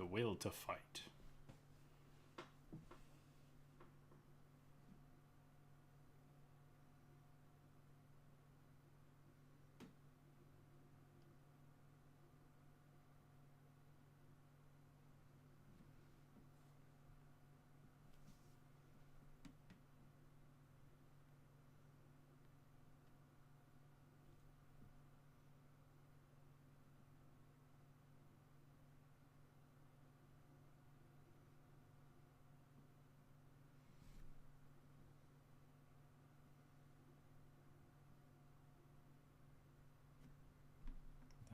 The will to fight.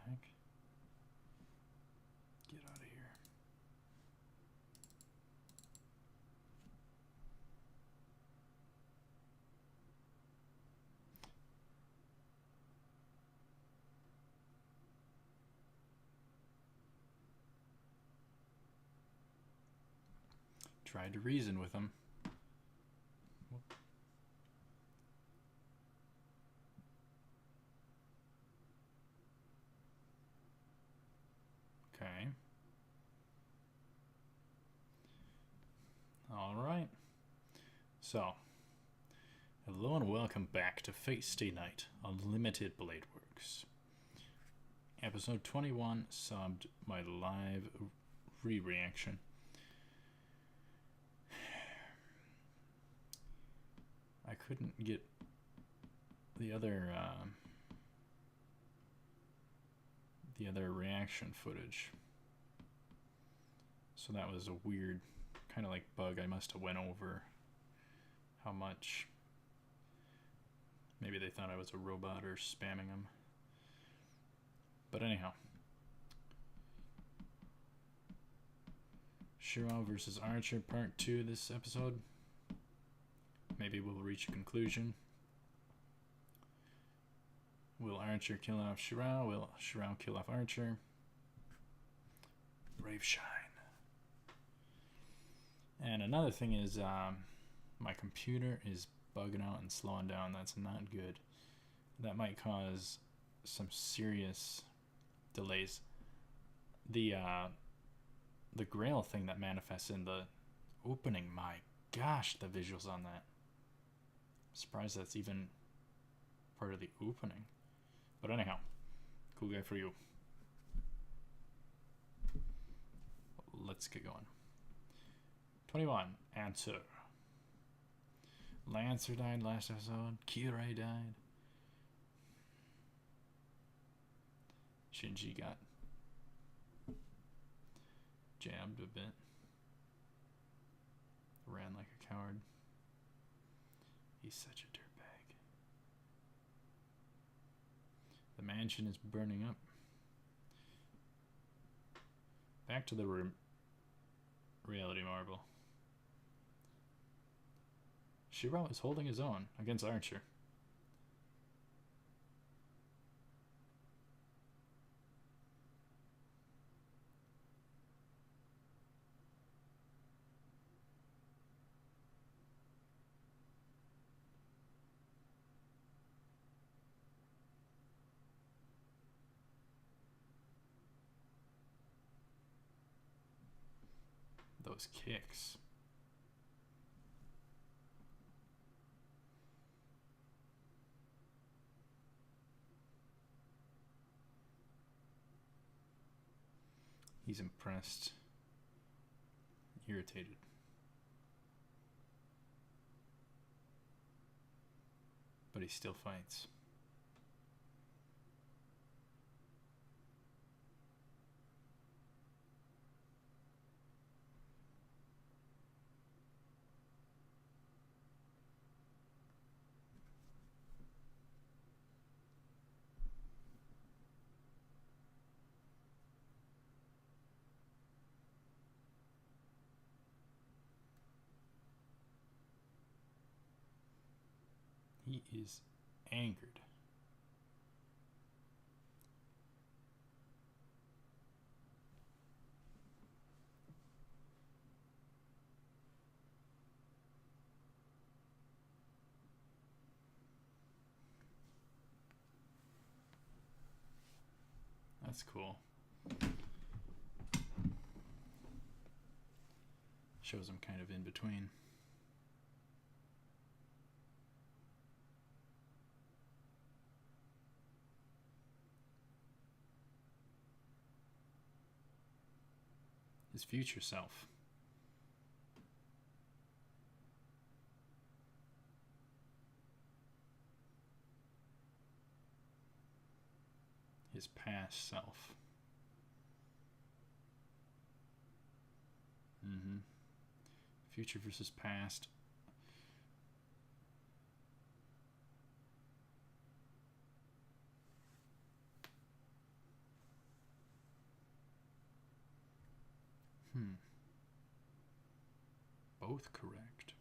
Heck? Get out of here. Tried to reason with him. Okay. All right. So, hello and welcome back to Fate Stay Night, Unlimited Blade Works. Episode 21, subbed my live re-reaction. I couldn't get the other reaction footage, so that was a weird kind of like bug. I must have went over how much. Maybe they thought I was a robot or spamming them. But anyhow, Shiro versus Archer part 2 this episode. Maybe we'll reach a conclusion. Will Archer kill off Shiro? Will Shiro kill off Archer? Brave Shine. And another thing is, my computer is bugging out and slowing down. That's not good. That might cause some serious delays. The Grail thing that manifests in the opening, my gosh, the visuals on that. I'm surprised that's even part of the opening. But anyhow, cool guy for you. Let's get going. 21, Answer. Lancer died last episode. Kirei died. Shinji got jabbed a bit. Ran like a coward. He's such a dirtbag. The mansion is burning up. Back to the reality marble. Shiro is holding his own against Archer. Those kicks. He's impressed, irritated. But he still fights. He is angered. That's cool. Shows him kind of in between. His future self. His past self. Future versus past. Both correct.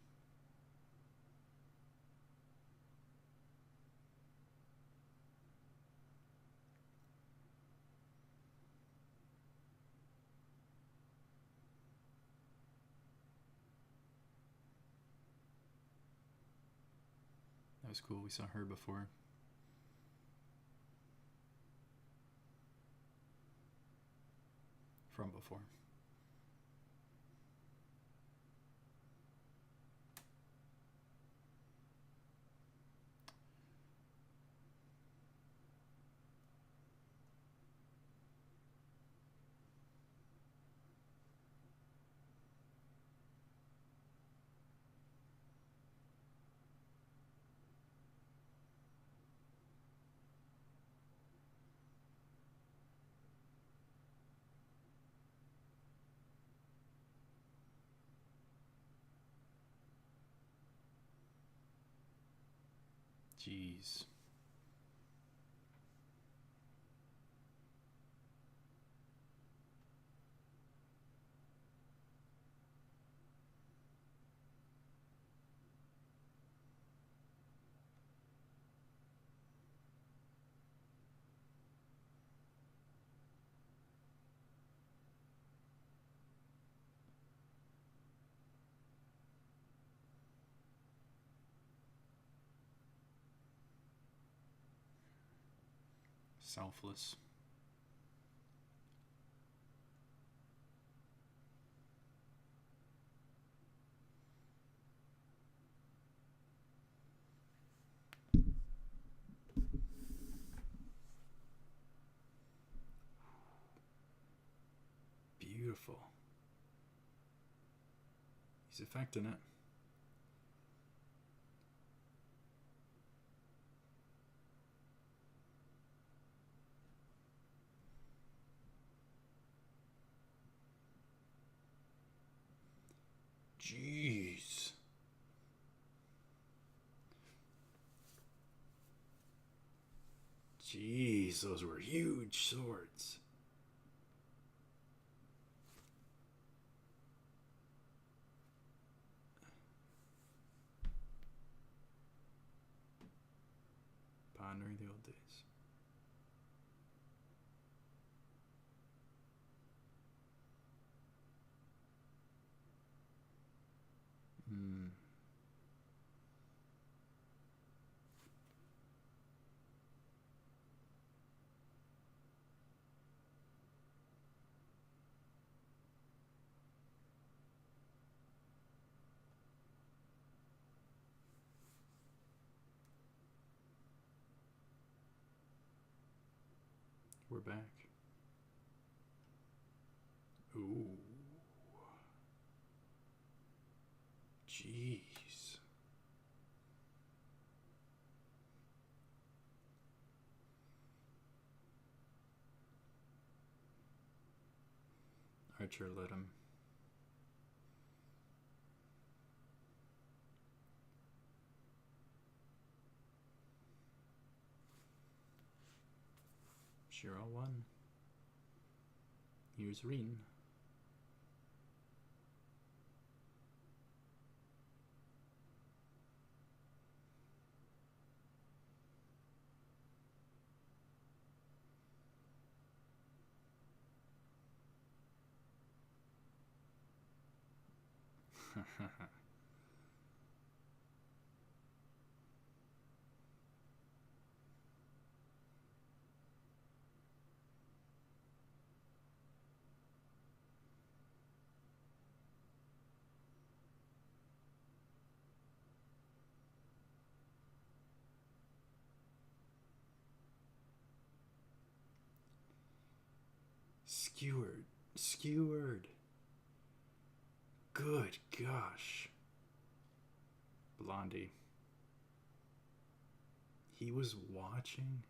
That was cool. We saw her before. From before. Jeez. Selfless. Beautiful. He's affecting it. Jeez. Jeez, those were huge swords. Pondering the old days. We're back. Ooh. Jeez. Archer let him. Shiro won. Here's Reen. Skewered. Skewered. Good gosh. Blondie. He was watching?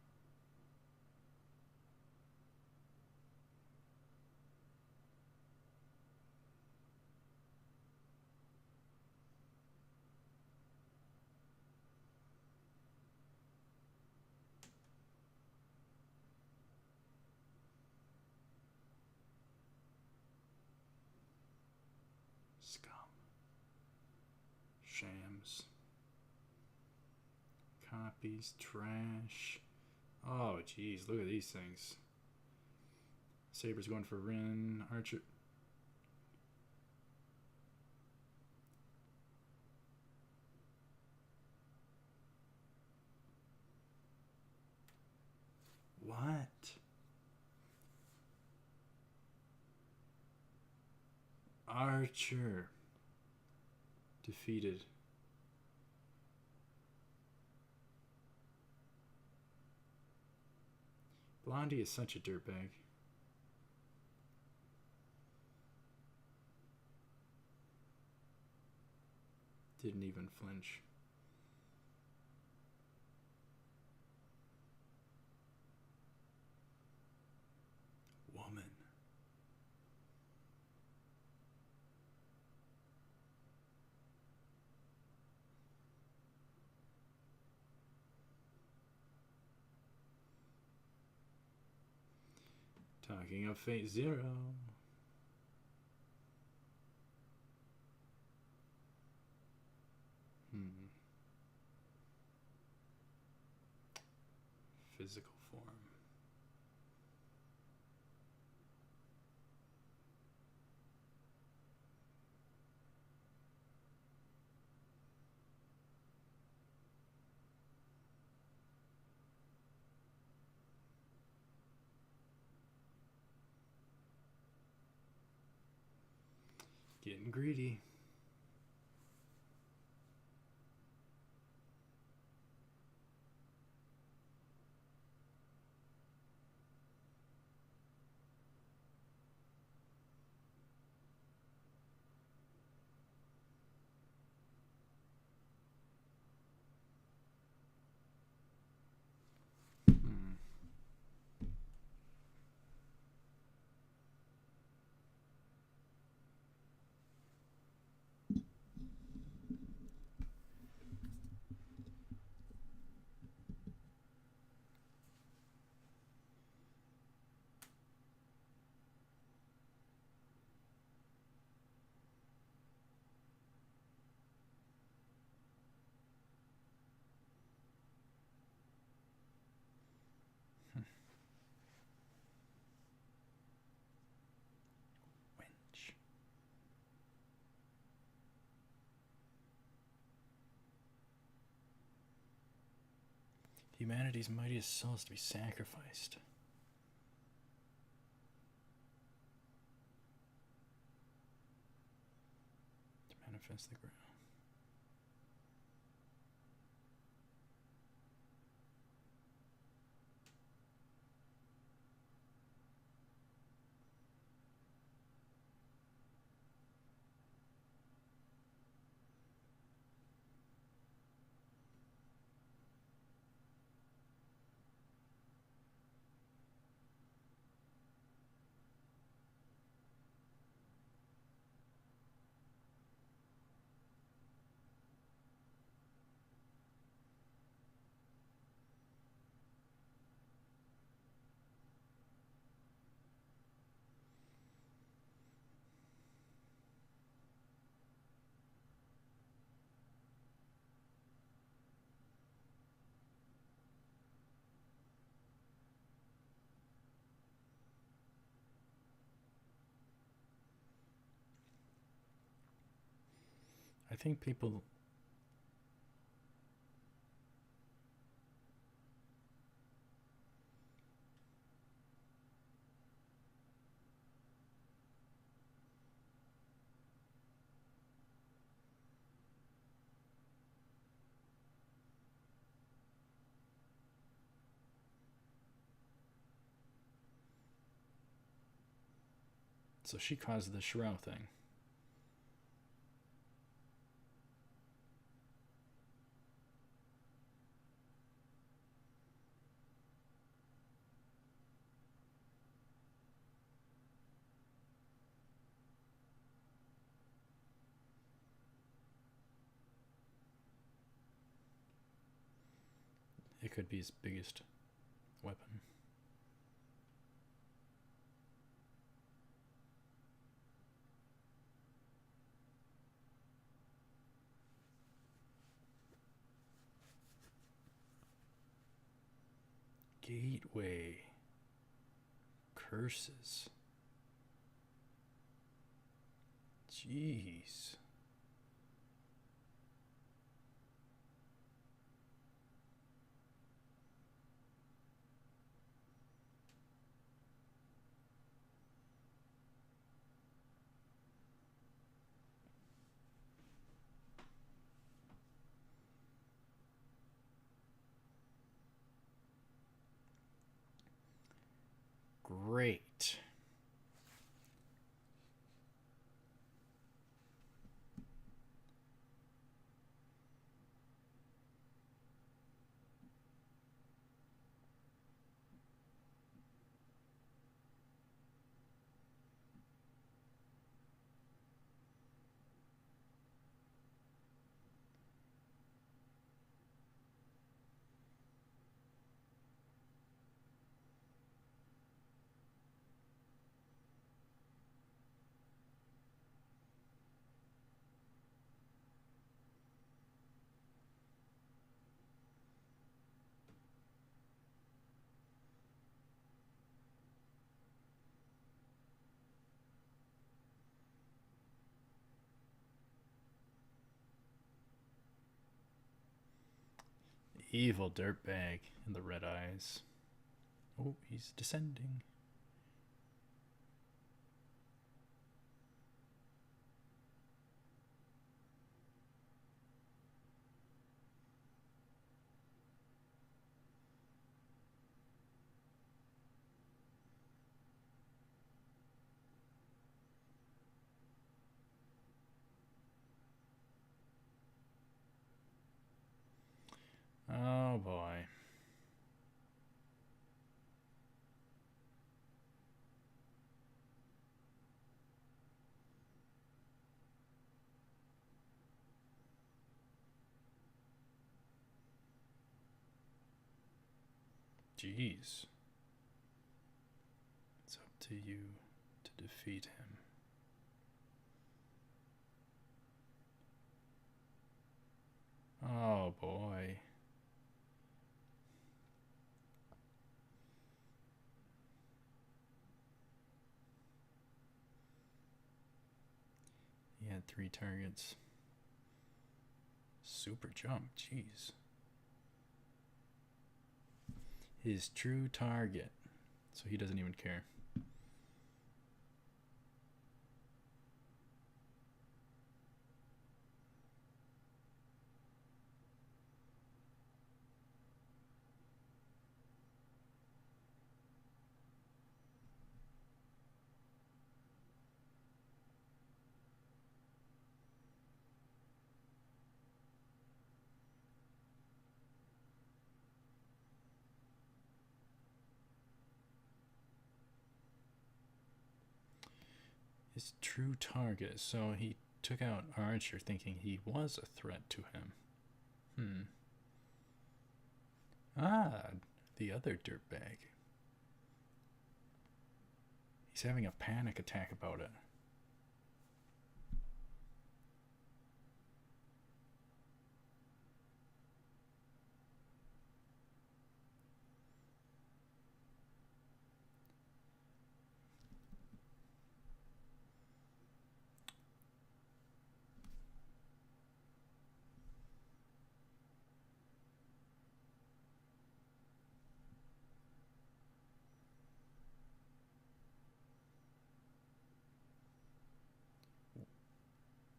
Scum. Shams. Copies. Trash. Oh, jeez. Look at these things. Saber's going for Rin. Archer. What? Archer. Defeated. Blondie is such a dirtbag. Didn't even flinch. Woman. Talking of Fate Zero. Physical form. Getting greedy. Wench. Humanity's mightiest souls to be sacrificed. To manifest the ground. I think people So she caused the Shroud thing. It could be his biggest weapon. Gateway. Curses. Jeez. Great. Evil dirtbag in the red eyes. Oh, he's descending. Oh boy. Jeez. It's up to you to defeat him. Oh boy. He had 3 targets. Super jump, jeez. His true target. So he doesn't even care. His true target. So he took out Archer thinking he was a threat to him. Ah, the other dirtbag. He's having a panic attack about it.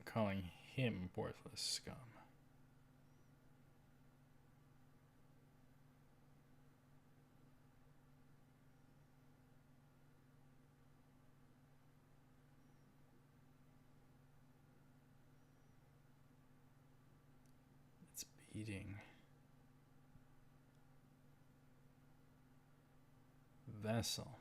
Calling him worthless scum. eating vessel.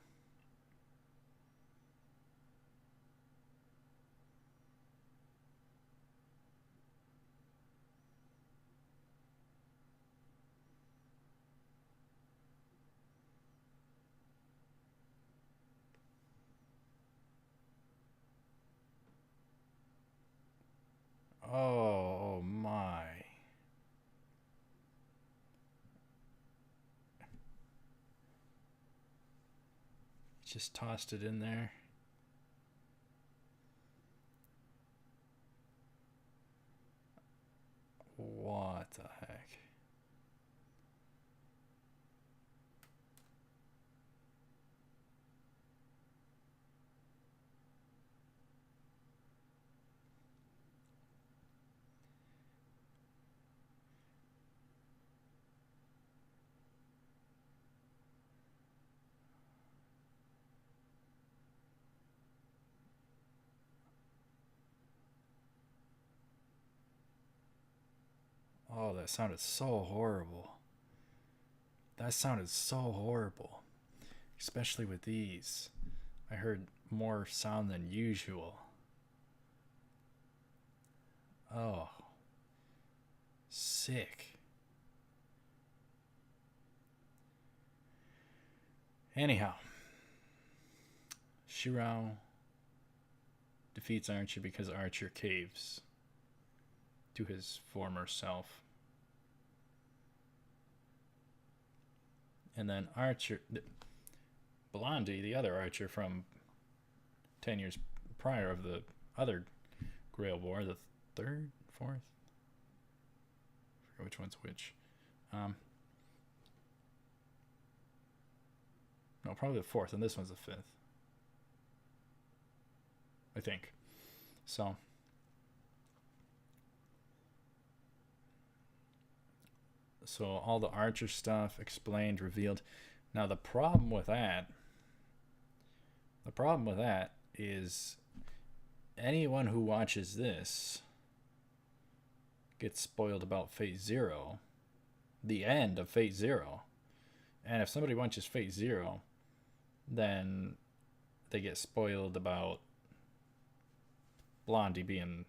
Oh my. Just tossed it in there. What the heck? Oh, that sounded so horrible. That sounded so horrible. Especially with these. I heard more sound than usual. Oh. Sick. Anyhow. Shirao defeats Archer because Archer caves to his former self. And then Archer, Blondie, the other Archer from 10 years prior of the other Grail War, the third, fourth? I forget which one's which. No, probably the fourth, and this one's the fifth. I think. So all the Archer stuff explained, revealed. Now the problem with that is anyone who watches this gets spoiled about Fate Zero, the end of Fate Zero. And if somebody watches Fate Zero, then they get spoiled about Blondie being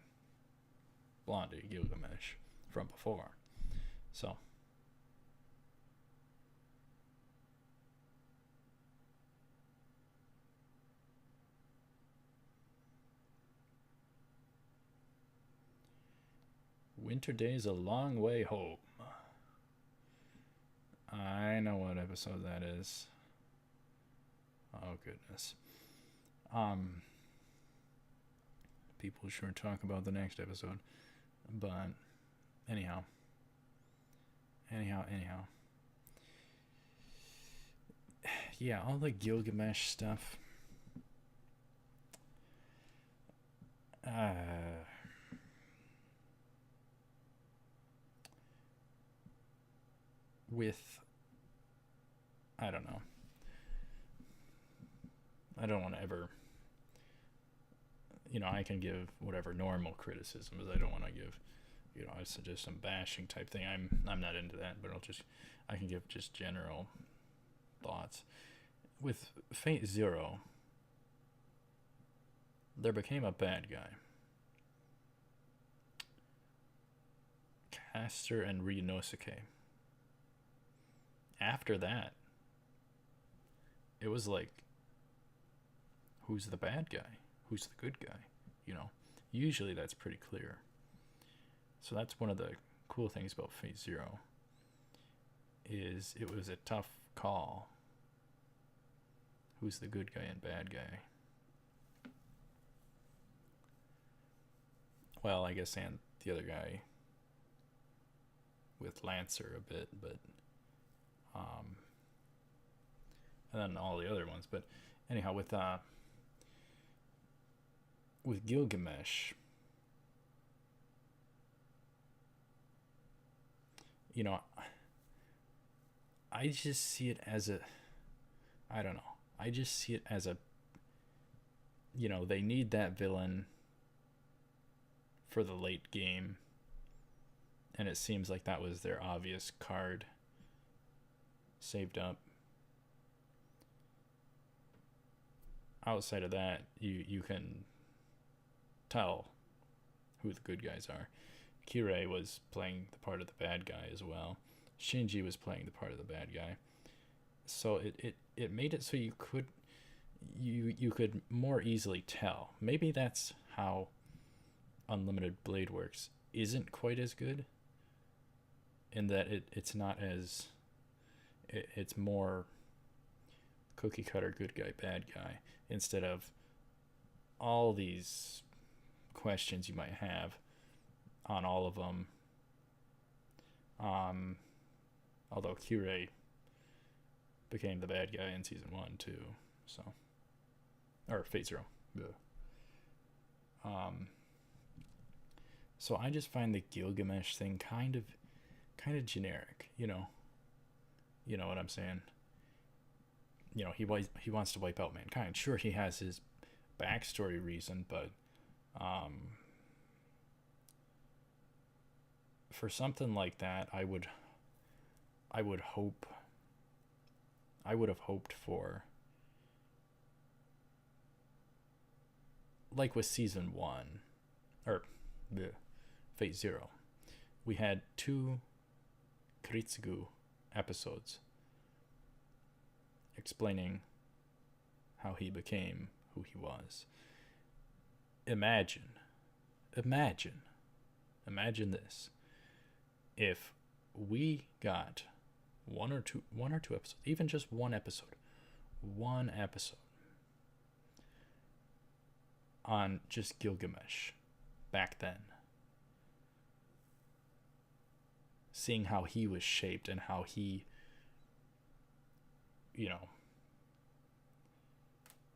Blondie Gilgamesh from before. So Winter Day's a Long Way Home. I know what episode that is. Oh goodness. People sure talk about the next episode. But anyhow. Yeah, all the Gilgamesh stuff. With, I don't know. I don't want to ever, I can give whatever normal criticisms. I don't want to give, I suggest some bashing type thing. I'm not into that, but I can give just general thoughts. With Fate Zero, there became a bad guy. Caster and Ryunosuke. After that, it was like, who's the bad guy? Who's the good guy? Usually that's pretty clear. So that's one of the cool things about Fate Zero, is it was a tough call. Who's the good guy and bad guy? Well, I guess, and the other guy with Lancer a bit, but and then all the other ones. But anyhow, with Gilgamesh, I just see it as I don't know. I just see it as they need that villain for the late game. and it seems like that was their obvious card saved up. Outside of that, you can tell who the good guys are. Kirei was playing the part of the bad guy as well. Shinji was playing the part of the bad guy. So it made it so you could more easily tell. Maybe that's how Unlimited Blade Works isn't quite as good, in that it's not as it's more cookie cutter good guy bad guy, instead of all these questions you might have on all of them. Although Kirei became the bad guy in season 1 too, so, or Fate Zero. Yeah. So I just find the Gilgamesh thing kind of generic, you know what I'm saying? He wants to wipe out mankind. Sure, he has his backstory reason, but for something like that, I would have hoped for, like with season 1 or Fate Zero, we had 2 Kritsugu episodes explaining how he became who he was. Imagine this. If we got one or two episodes, even just one episode on just Gilgamesh back then, seeing how he was shaped and how he,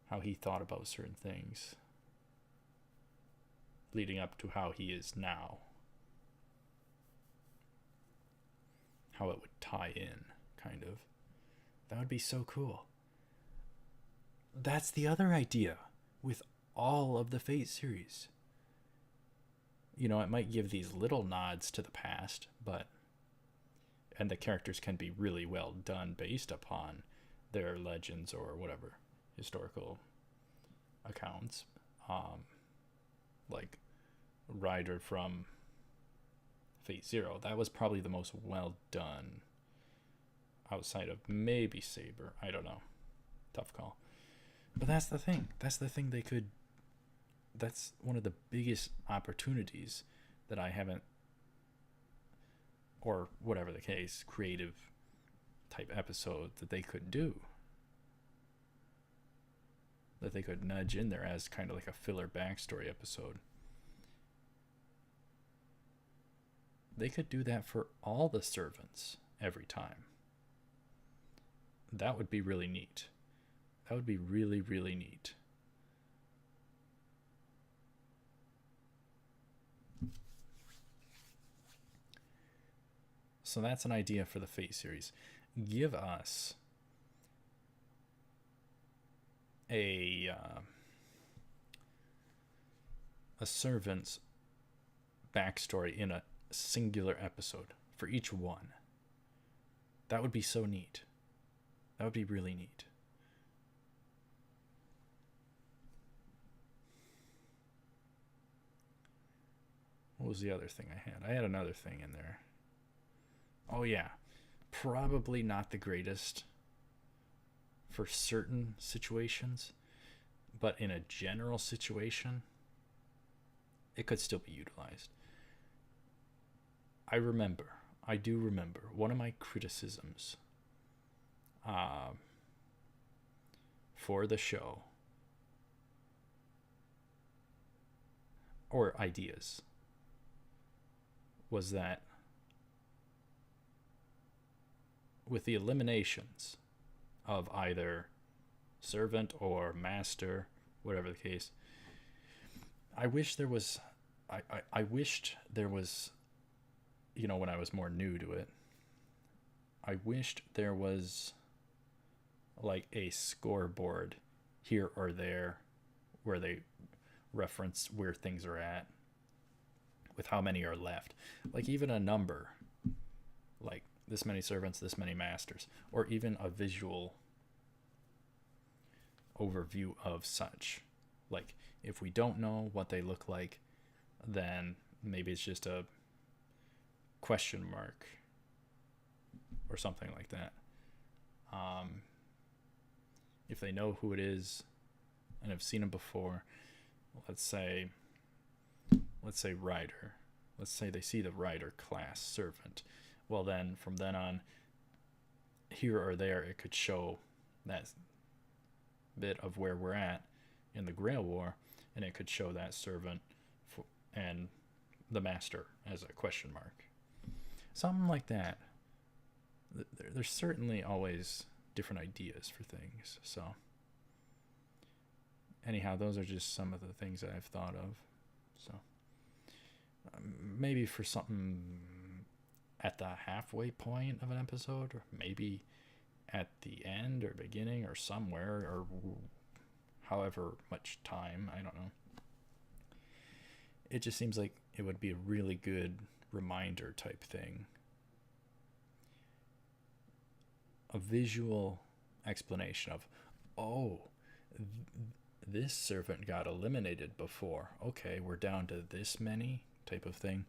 how he thought about certain things, leading up to how he is now, how it would tie in, kind of. That would be so cool. That's the other idea with all of the Fate series. It might give these little nods to the past, and the characters can be really well done based upon their legends or whatever historical accounts, like Ryder from Fate Zero. That was probably the most well done, outside of maybe Saber. I don't know, tough call. But that's the thing that's one of the biggest opportunities that I haven't, or whatever the case, creative type episode that they could do, that they could nudge in there as kind of like a filler backstory episode. They could do that for all the servants every time. That would be really neat. That would be really, really neat. So that's an idea for the Fate series. Give us a servant's backstory in a singular episode for each one. That would be so neat. That would be really neat. What was the other thing I had? I had another thing in there. Oh yeah, probably not the greatest for certain situations, but in a general situation, it could still be utilized. I do remember one of my criticisms for the show, or ideas, was that with the eliminations of either servant or master, whatever the case, I wished there was, when I was more new to it, I wished there was like a scoreboard here or there where they reference where things are at, with how many are left. Like even a number, like this many servants, this many masters, or even a visual overview of such. Like if we don't know what they look like, then maybe it's just a question mark or something like that. If they know who it is and have seen him before, let's say rider. Let's say they see the rider class servant. Well, then from then on, here or there, it could show that bit of where we're at in the Grail War, and it could show that servant and the master as a question mark. Something like that. There's certainly always different ideas for things. So anyhow, those are just some of the things that I've thought of. So maybe for something at the halfway point of an episode, or maybe at the end or beginning or somewhere, or however much time, I don't know. It just seems like it would be a really good reminder type thing. A visual explanation of, this servant got eliminated before. Okay, we're down to this many type of thing.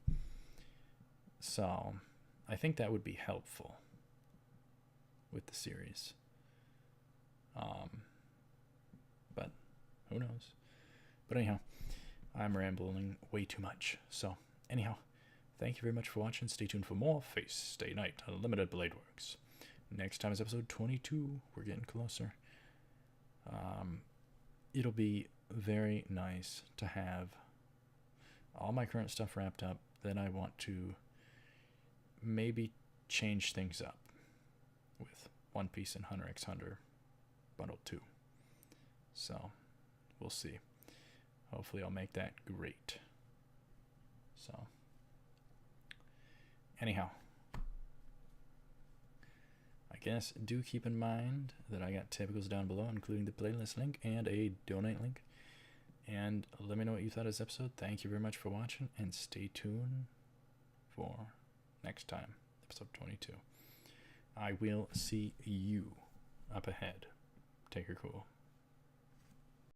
So I think that would be helpful with the series. But who knows? But anyhow, I'm rambling way too much. So anyhow, thank you very much for watching. Stay tuned for more Face Day Night Unlimited Blade Works. Next time is episode 22. We're getting closer. It'll be very nice to have all my current stuff wrapped up. Then I want to maybe change things up with One Piece and Hunter x Hunter Bundle 2. So we'll see. Hopefully I'll make that great. So anyhow, I guess do keep in mind that I got typicals down below, including the playlist link and a donate link. And let me know what you thought of this episode. Thank you very much for watching, and stay tuned for next time, episode 22. I will see you up ahead. Take her cool.